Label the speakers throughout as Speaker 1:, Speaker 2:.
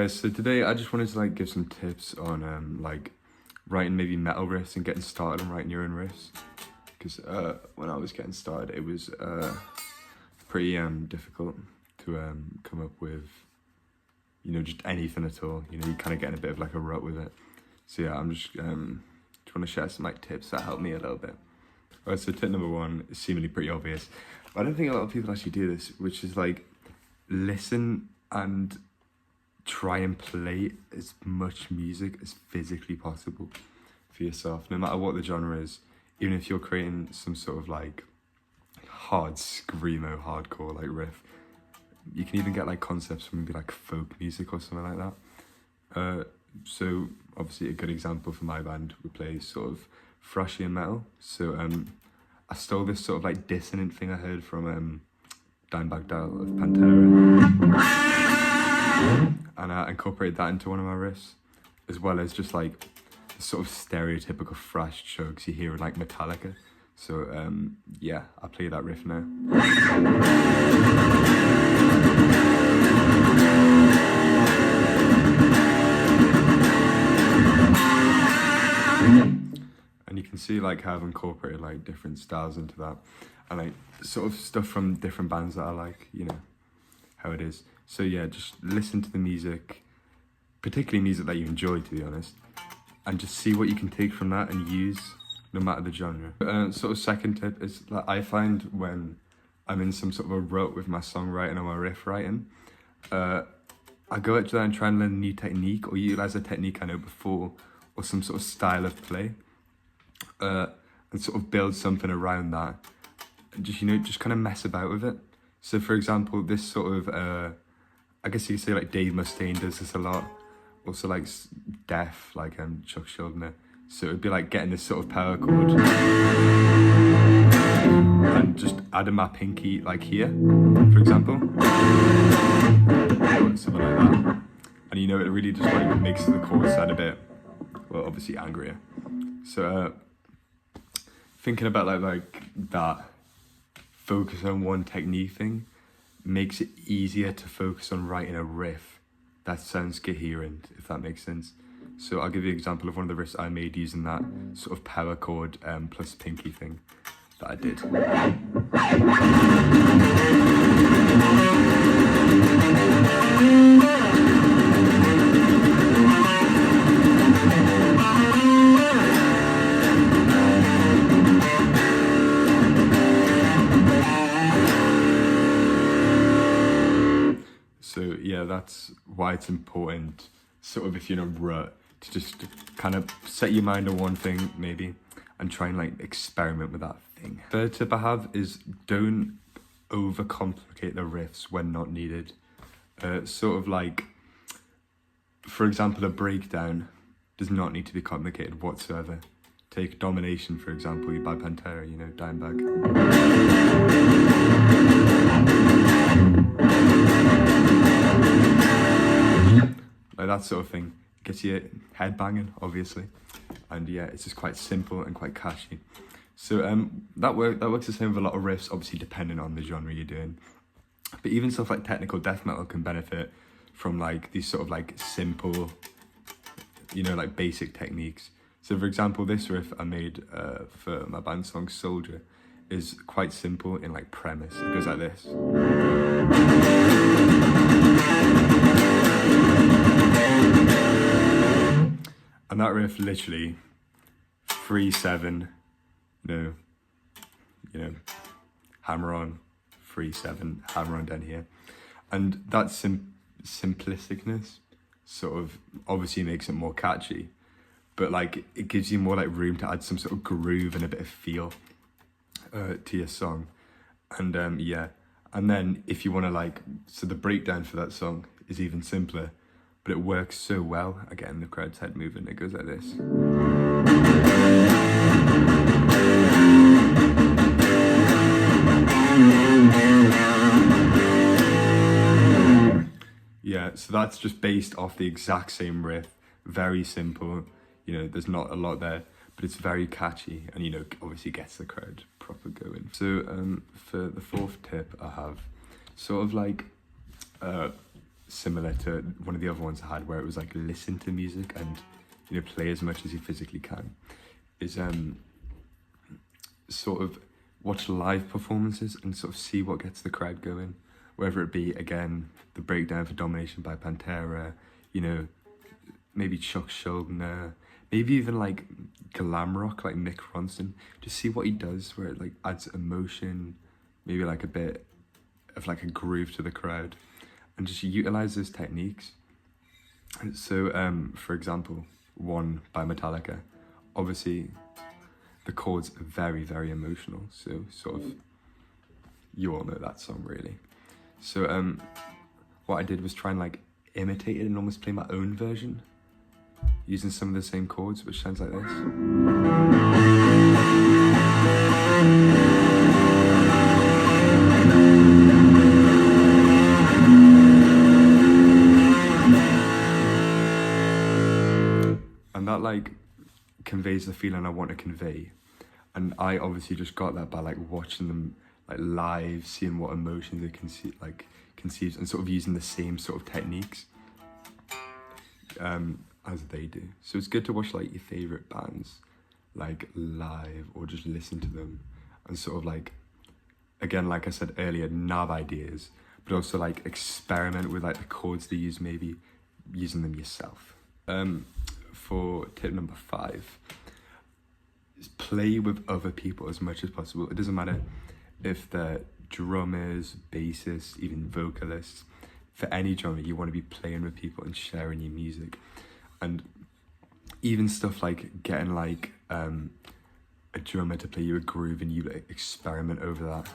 Speaker 1: guys, so today I just wanted to like give some tips on like writing maybe metal riffs and getting started on writing your own riffs. Because when I was getting started, it was pretty difficult to come up with, you know, just anything at all. You know, you kind of get in a bit of like a rut with it. So yeah, I'm just want to share some like tips that helped me a little bit. Alright, so tip number one is seemingly pretty obvious. I don't think a lot of people actually do this, which is like listen and try and play as much music as physically possible for yourself, no matter what the genre is. Even if you're creating some sort of like hard screamo hardcore like riff, you can even get like concepts from maybe like folk music or something like that. So obviously a good example for my band, we play sort of thrashy and metal. So I stole this sort of like dissonant thing I heard from Dimebag Darrell of Pantera, and I incorporated that into one of my riffs, as well as just like the sort of stereotypical thrash chugs you hear in like Metallica. So yeah, I'll play that riff now. And you can see like how I've incorporated like different styles into that, and like sort of stuff from different bands that I like, you know, how it is. So yeah, just listen to the music, particularly music that you enjoy, to be honest, and just see what you can take from that and use, no matter the genre. Sort of second tip is that I find when I'm in some sort of a rut with my songwriting or my riff writing, I go out to that and try and learn a new technique or utilize a technique I know before, or some sort of style of play, and sort of build something around that, and just, you know, just kind of mess about with it. So for example, this sort of, I guess you could say like Dave Mustaine does this a lot. Also like Def, like Chuck Schuldiner. So it would be like getting this sort of power chord and just adding my pinky like here, for example. Something like that. And you know, it really just like makes the chord sound a bit, well, obviously angrier. So thinking about like that, focus on one technique thing makes it easier to focus on writing a riff that sounds coherent, if that makes sense. So I'll give you an example of one of the riffs I made using that sort of power chord plus pinky thing that I did. So yeah, that's why it's important, sort of if you're in a rut, to just kind of set your mind on one thing maybe and try and like experiment with that thing. Third tip I have is don't overcomplicate the riffs when not needed. Sort of like, for example, a breakdown does not need to be complicated whatsoever. Take Domination, for example, by Pantera, you know, Dimebag. Like that sort of thing gets your head banging, obviously, and yeah, it's just quite simple and quite catchy. So that works the same with a lot of riffs, obviously depending on the genre you're doing. But even stuff like technical death metal can benefit from like these sort of like simple, you know, like basic techniques. So for example, this riff I made for my band song Soldier is quite simple in like premise. It goes like this. And that riff literally 3/7, you know, hammer on, 3/7, hammer on down here. And that simplisticness sort of obviously makes it more catchy, but like it gives you more like room to add some sort of groove and a bit of feel to your song. And yeah, and then if you want to like, so the breakdown for that song is even simpler, but it works so well at getting the crowd's head moving. It goes like this. Yeah, so that's just based off the exact same riff. Very simple, you know, there's not a lot there, but it's very catchy and, you know, obviously gets the crowd proper going. So for the fourth tip I have, sort of like similar to one of the other ones I had, where it was like listen to music and, you know, play as much as you physically can, is sort of watch live performances and sort of see what gets the crowd going, whether it be, again, the breakdown for Domination by Pantera, you know, maybe Chuck Schuldiner, maybe even like glam rock like Mick Ronson. Just see what he does where it like adds emotion, maybe like a bit of like a groove to the crowd, and just utilize those techniques. So for example, One by Metallica, obviously the chords are very, very emotional, so sort of you all know that song really. So what I did was try and like imitate it and almost play my own version using some of the same chords, which sounds like this. And that like conveys the feeling I want to convey. And I obviously just got that by like watching them like live, seeing what emotions they conceives, and sort of using the same sort of techniques as they do. So it's good to watch like your favorite bands like live, or just listen to them and sort of like, again, like I said earlier, nab ideas, but also like experiment with like the chords they use, maybe using them yourself. For tip number 5, is play with other people as much as possible. It doesn't matter if they're drummers, bassists, even vocalists. For any genre, you want to be playing with people and sharing your music. And even stuff like getting like a drummer to play you a groove and you like, experiment over that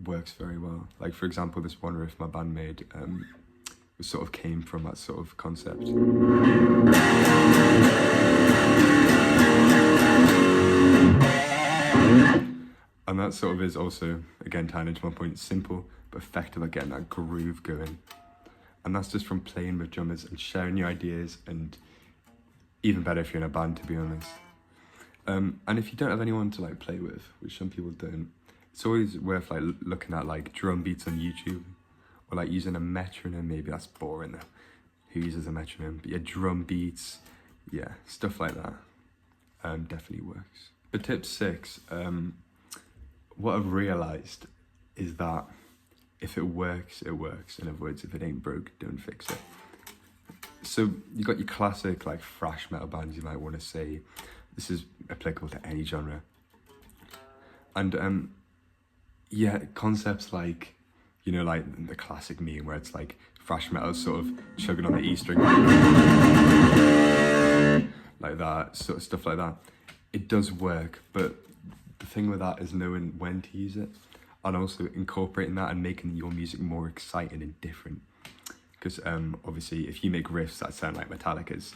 Speaker 1: works very well. Like for example, this one riff my band made sort of came from that sort of concept. And that sort of is also, again, tying into my point, simple but effective at getting that groove going. And that's just from playing with drummers and sharing your ideas, and even better if you're in a band, to be honest. And if you don't have anyone to like play with, which some people don't, it's always worth like looking at like drum beats on YouTube, or like using a metronome. Maybe that's boring though. Who uses a metronome? But yeah, drum beats, yeah, stuff like that definitely works. For tip 6, what I've realised is that if it works, it works. In other words, if it ain't broke, don't fix it. So you got your classic like thrash metal bands, you might want to say. This is applicable to any genre. And yeah, concepts like, you know, like the classic meme where it's like thrash metal sort of chugging on the E string, like that, sort of stuff like that. It does work, but the thing with that is knowing when to use it, and also incorporating that and making your music more exciting and different. Because obviously, if you make riffs that sound like Metallica's,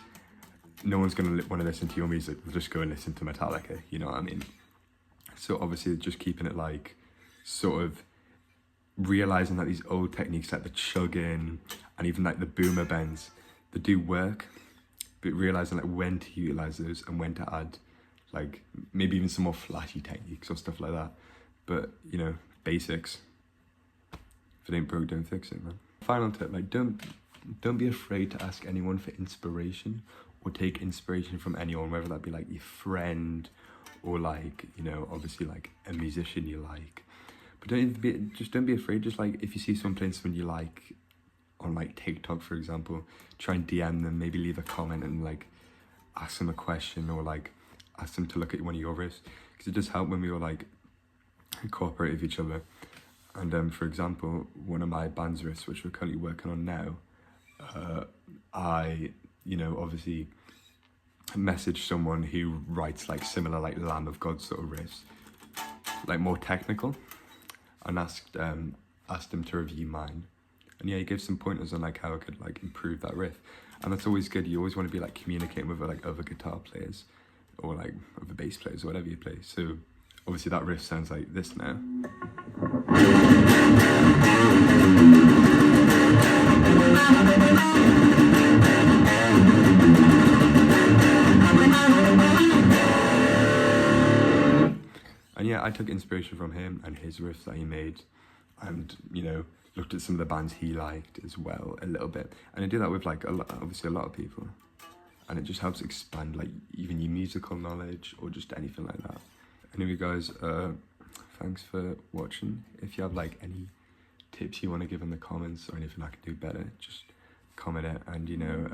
Speaker 1: no one's going to want to listen to your music. They'll just go and listen to Metallica, you know what I mean? So obviously, just keeping it like, sort of realising that these old techniques like the chugging and even like the boomer bends, they do work, but realising like when to utilise those and when to add like maybe even some more flashy techniques or stuff like that. But, you know, basics. If it ain't broke, don't fix it, man. Final tip, like don't be afraid to ask anyone for inspiration or take inspiration from anyone, whether that be like your friend or like, you know, obviously like a musician you like. But don't be afraid. Just like if you see someone playing something you like on like TikTok, for example, try and DM them, maybe leave a comment and like ask them a question, or like ask them to look at one of your riffs, because it does help when we all like cooperate with each other. And for example, one of my band's riffs, which we're currently working on now, I, you know, obviously messaged someone who writes like similar like Lamb of God sort of riffs, like more technical, and asked him to review mine. And yeah, he gave some pointers on like how I could like improve that riff. And that's always good. You always want to be like communicating with like other guitar players or like other bass players or whatever you play. So obviously that riff sounds like this now. And yeah, I took inspiration from him and his riffs that he made, and, you know, looked at some of the bands he liked as well a little bit, and I do that with like obviously a lot of people, and it just helps expand like even your musical knowledge or just anything like that. Anyway guys, thanks for watching. If you have like any tips you want to give in the comments or anything I can do better, just comment it, and you know